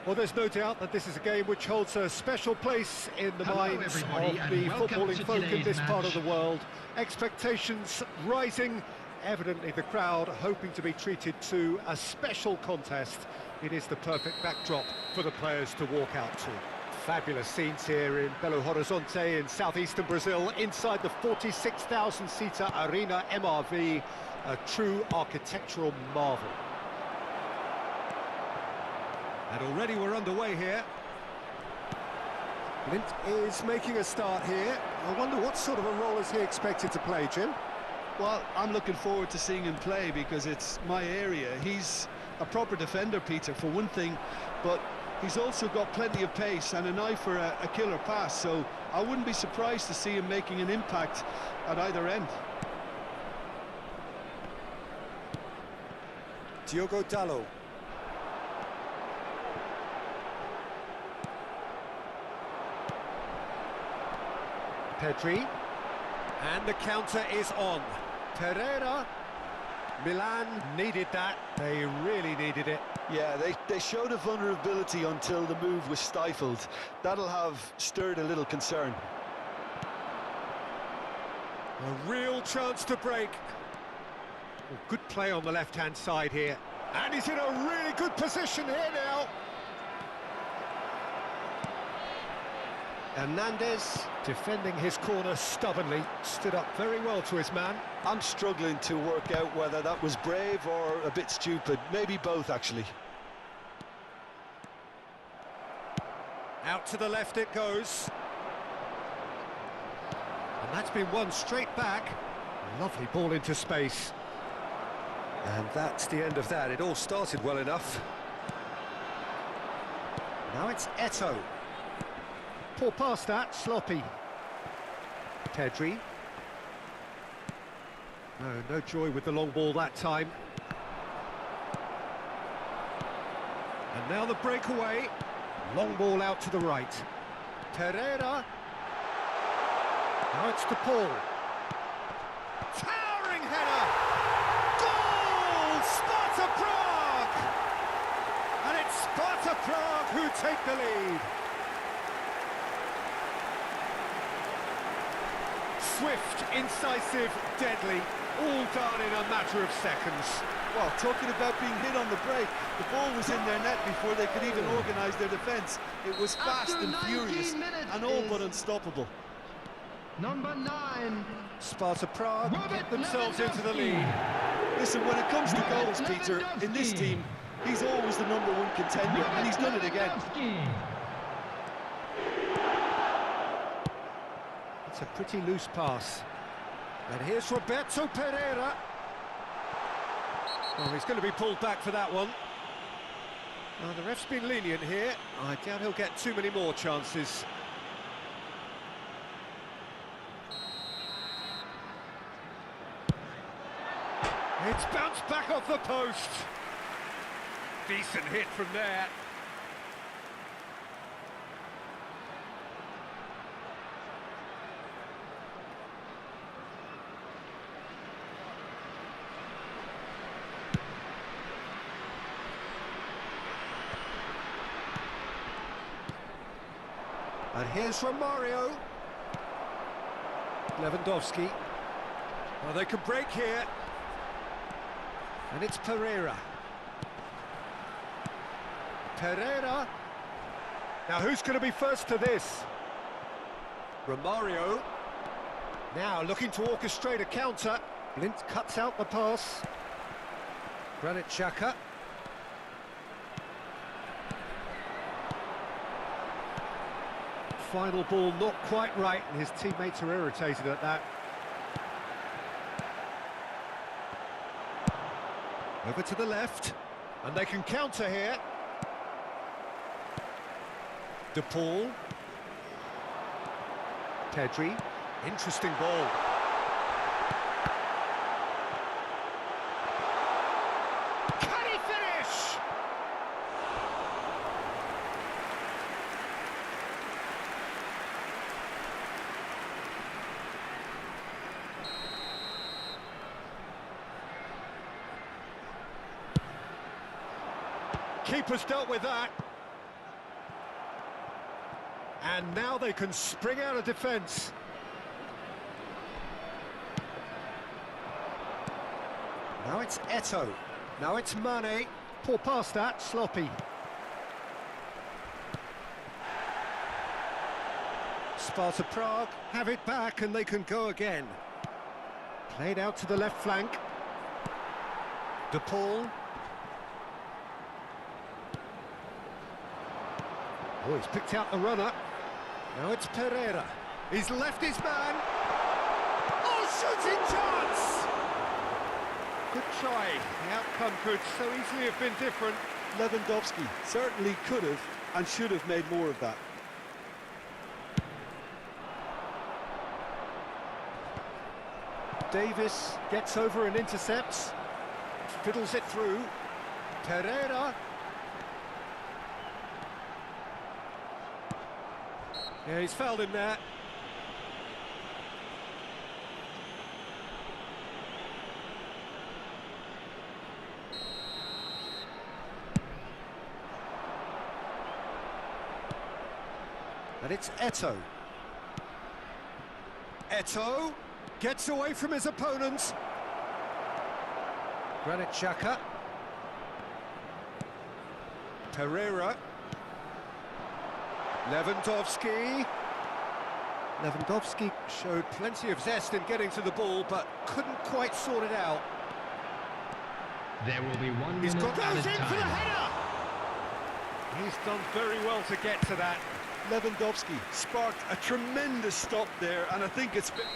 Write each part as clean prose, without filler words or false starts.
Well, there's no doubt that this is a game which holds a special place in the minds of the footballing folk in this part of the world. Expectations rising, evidently the crowd hoping to be treated to a special contest. It is the perfect backdrop for the players to walk out to. Fabulous scenes here in Belo Horizonte in southeastern Brazil, inside the 46,000-seater Arena MRV, a true architectural marvel. And already we're underway here. Blind is making a start here. I wonder what sort of a role is he expected to play, Jim? Well, I'm looking forward to seeing him play because it's my area. He's a proper defender, Peter, for one thing, but he's also got plenty of pace and an eye for a killer pass, so I wouldn't be surprised to see him making an impact at either end. Diogo Dalot. Pedri, and the counter is on. Pereira. Milan needed that, they really needed it. Yeah, they showed a vulnerability until the move was stifled. That'll have stirred a little concern. A real chance to break. Well, good play on the left-hand side here. And he's in a really good position here now. Hernandez, defending his corner stubbornly, stood up very well to his man. I'm struggling to work out whether that was brave or a bit stupid. Maybe both, actually. Out to the left it goes. And that's been won straight back. Lovely ball into space. And that's the end of that. It all started well enough. Now it's Eto'o. Poor pass that, sloppy. Pedri. No joy with the long ball that time. And now the breakaway. Long ball out to the right. Pereira. Now it's to Paul. Towering header! Goal! Sparta Prague! And it's Sparta Prague who take the lead. Swift, incisive, deadly, all done in a matter of seconds. Well, talking about being hit on the break, the ball was in their net before they could even organise their defence. It was fast and furious, and all but unstoppable. Number 9. Sparta Prague get themselves into the lead. Listen, when it comes to goals, Peter, in this team, he's always the #1 contender, and he's done it again. It's a pretty loose pass. And here's Roberto Pereira. Well, he's going to be pulled back for that one. Well, the ref's been lenient here. I doubt he'll get too many more chances. It's bounced back off the post. Decent hit from there. And here's Romario. Lewandowski. Well, they can break here. And it's Pereira. Pereira. Now who's going to be first to this? Romario. Now looking to orchestrate a counter. Blind cuts out the pass. Granit Xhaka. Final ball not quite right, and his teammates are irritated at that. Over to the left, and they can counter here. De Paul. Pedri. Interesting ball. Can he finish? Keeper's dealt with that. And now they can spring out of defence. Now it's Eto'o. Now it's Mane. Poor pass that, sloppy. Sparta Prague have it back and they can go again. Played out to the left flank. De Paul. Oh, he's picked out the runner. Now it's Pereira. He's left his man. Oh, shooting chance! Good try. The outcome could so easily have been different. Lewandowski certainly could have and should have made more of that. Davis gets over and intercepts. Fiddles it through. Pereira. Yeah, he's fouled him there. And it's Eto'o. Eto'o gets away from his opponents. Granit Xhaka. Pereira. Lewandowski. Lewandowski showed plenty of zest in getting to the ball, but couldn't quite sort it out. There will be 1 He's minute got goes added in for the time. header. He's done very well to get to that. Lewandowski sparked a tremendous stop there, and I think it's been...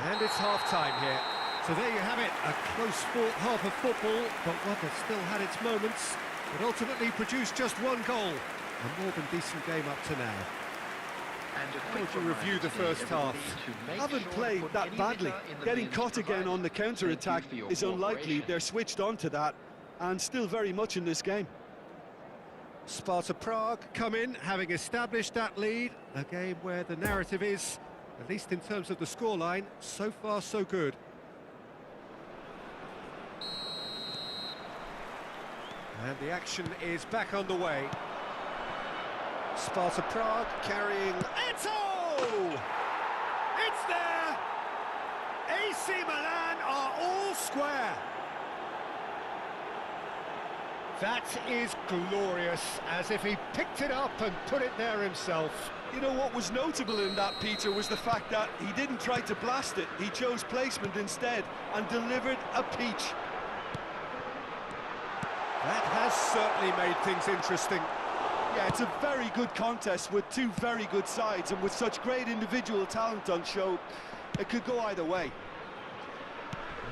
And it's half-time here. So there you have it, a close-fought half of football, but one that still had its moments. It ultimately produced just one goal. A more than decent game up to now. How would you review the first half? Haven't played that badly. Getting caught again on the counter-attack is unlikely. They're switched on to that, and still very much in this game. Sparta Prague come in, having established that lead. A game where the narrative is, at least in terms of the scoreline, so far so good. And the action is back underway. Sparta Prague carrying Eto'o! It's there! AC Milan are all square. That is glorious, as if he picked it up and put it there himself. You know, what was notable in that, Peter, was the fact that he didn't try to blast it. He chose placement instead and delivered a peach. That has certainly made things interesting. Yeah, it's a very good contest with two very good sides, and with such great individual talent on show, it could go either way.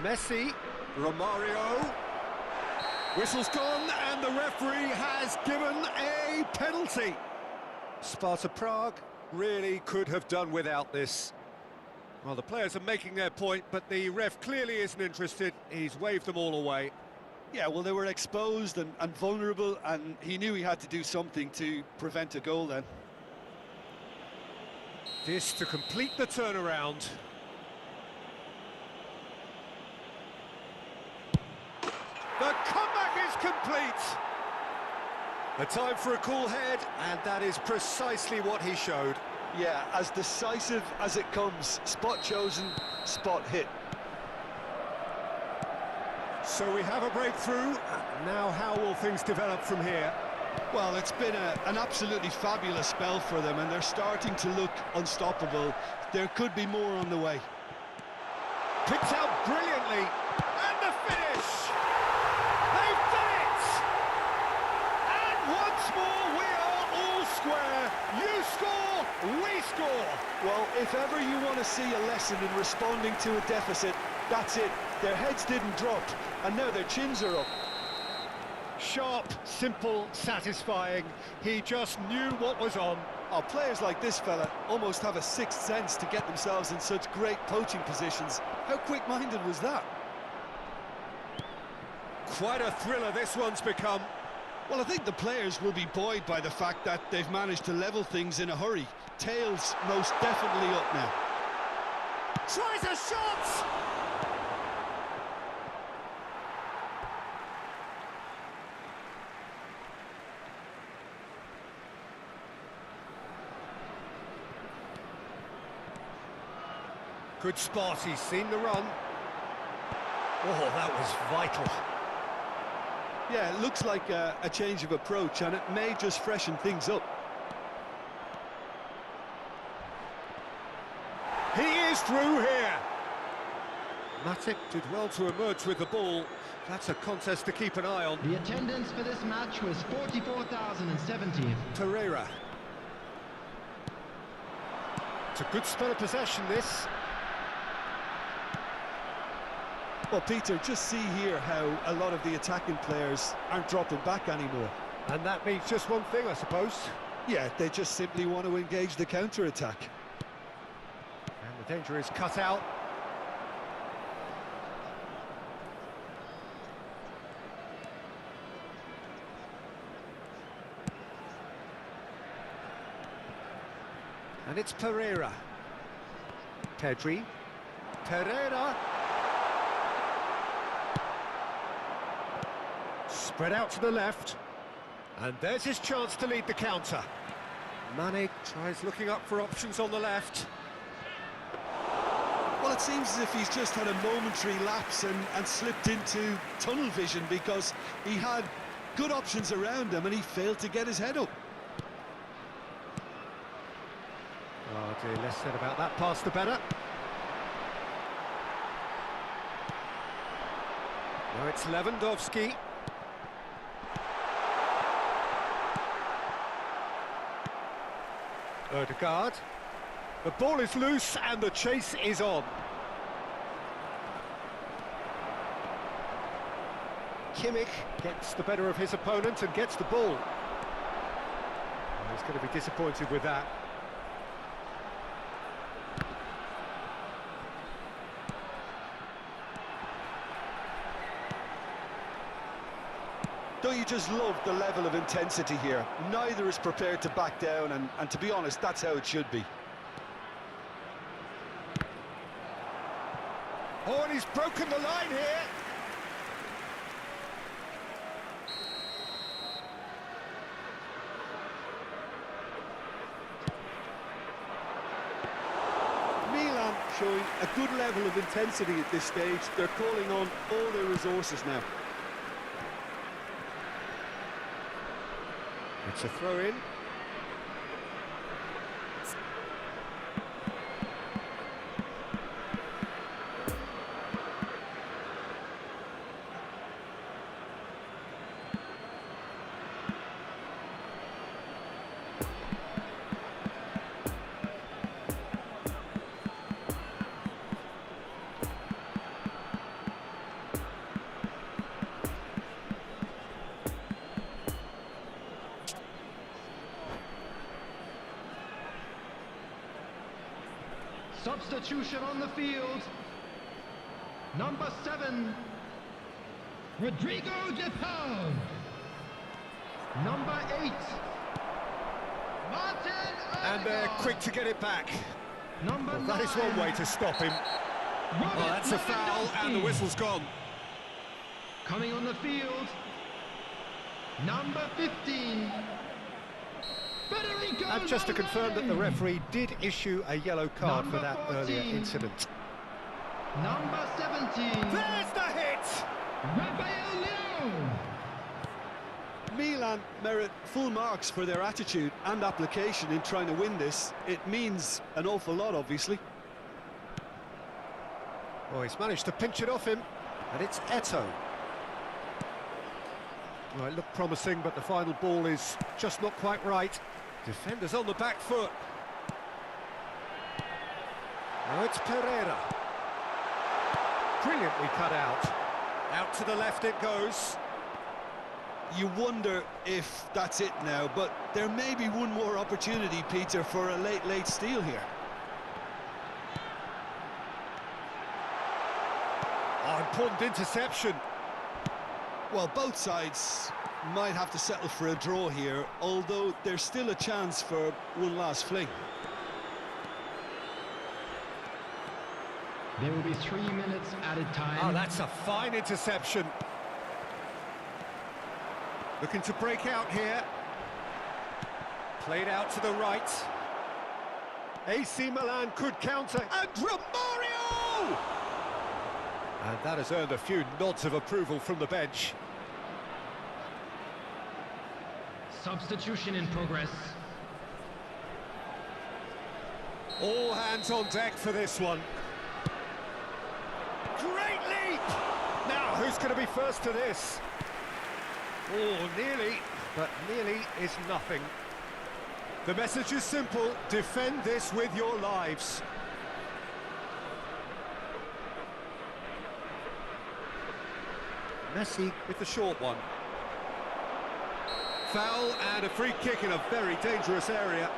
Messi, Romario. Whistle's gone, and the referee has given a penalty. Sparta Prague really could have done without this. Well, the players are making their point, but the ref clearly isn't interested. He's waved them all away. Yeah, well, they were exposed and vulnerable, and he knew he had to do something to prevent a goal then. This to complete the turnaround. The comeback is complete. A time for a cool head, and that is precisely what he showed. Yeah, as decisive as it comes. Spot chosen, spot hit. So we have a breakthrough. Now how will things develop from here? Well, it's been an absolutely fabulous spell for them, and they're starting to look unstoppable. There could be more on the way. Picked out brilliantly. And the finish! They've done it! And once more we are all square. You score, we score. Well, if ever you want to see a lesson in responding to a deficit, that's it. Their heads didn't drop, and now their chins are up. Sharp, simple, satisfying. He just knew what was on. Oh, players like this fella almost have a sixth sense to get themselves in such great poaching positions. How quick-minded was that? Quite a thriller this one's become. Well, I think the players will be buoyed by the fact that they've managed to level things in a hurry. Tails most definitely up now. Tries a shot! Good spot, he's seen the run. Oh, that was vital. Yeah, it looks like a change of approach, and it may just freshen things up. He is through here. Matip did well to emerge with the ball. That's a contest to keep an eye on. The attendance for this match was 44,070. Pereira. It's a good spell of possession, this. Well, Peter, just see here how a lot of the attacking players aren't dropping back anymore. And that means just one thing, I suppose. Yeah, they just simply want to engage the counter-attack. And the danger is cut out. And it's Pereira. Pedri. Pereira. Spread out to the left. And there's his chance to lead the counter. Mane tries looking up for options on the left. Well, it seems as if he's just had a momentary lapse and slipped into tunnel vision, because he had good options around him and he failed to get his head up. Oh dear, less said about that pass the better. Now it's Lewandowski. Odegaard. The ball is loose and the chase is on. Kimmich gets the better of his opponent and gets the ball. Oh, he's going to be disappointed with that. Don't you just love the level of intensity here? Neither is prepared to back down, and to be honest, that's how it should be. Oh, and he's broken the line here. Milan showing a good level of intensity at this stage. They're calling on all their resources now. It's a throw-in. Substitution on the field. Number 7, Rodrigo de Paul. Number 8, Martin And they're quick to get it back. Number Well, 9, that is one way to stop him. Robert Well, that's a foul and the Lewandowski. whistle's gone. Coming on the field, number 15, Federico And just to confirm that the Valverde. referee did issue a yellow card for Number that earlier 14. incident. Number 17, There's the hit! Rafael Leão. Milan merit full marks for their attitude and application in trying to win this. It means an awful lot, obviously. Oh, he's managed to pinch it off him, and it's Eto'o. Well, it looked promising, but the final ball is just not quite right. Defenders on the back foot. Now it's Pereira. Brilliantly cut out. Out to the left it goes. You wonder if that's it now, but there may be one more opportunity, Peter, for a late steal here. Oh, important interception. Well, both sides might have to settle for a draw here, although there's still a chance for one last fling. There will be 3 minutes added time. Oh, that's a fine interception. Looking to break out here. Played out to the right. AC Milan could counter. And Romario! Oh! And that has earned a few nods of approval from the bench. Substitution in progress. All hands on deck for this one. Great leap! Now, who's going to be first to this? Oh, nearly, but nearly is nothing. The message is simple: defend this with your lives. Messi with the short one. Foul and a free kick in a very dangerous area.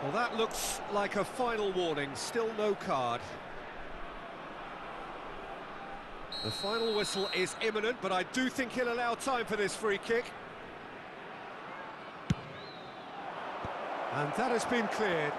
Well, that looks like a final warning, still no card. The final whistle is imminent, but I do think he'll allow time for this free kick. And that has been cleared.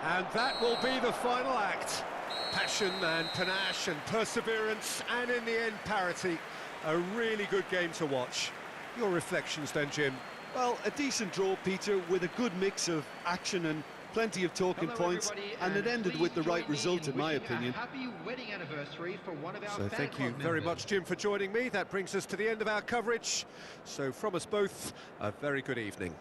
And that will be the final act. Passion and panache and perseverance, and in the end, parity. A really good game to watch. Your reflections then, Jim? Well, a decent draw, Peter, with a good mix of action and plenty of talking points, and it ended with the right result, in my opinion. Happy wedding anniversary for one of our So thank you very much, Jim, for joining me. That brings us to the end of our coverage. So from us both, a very good evening.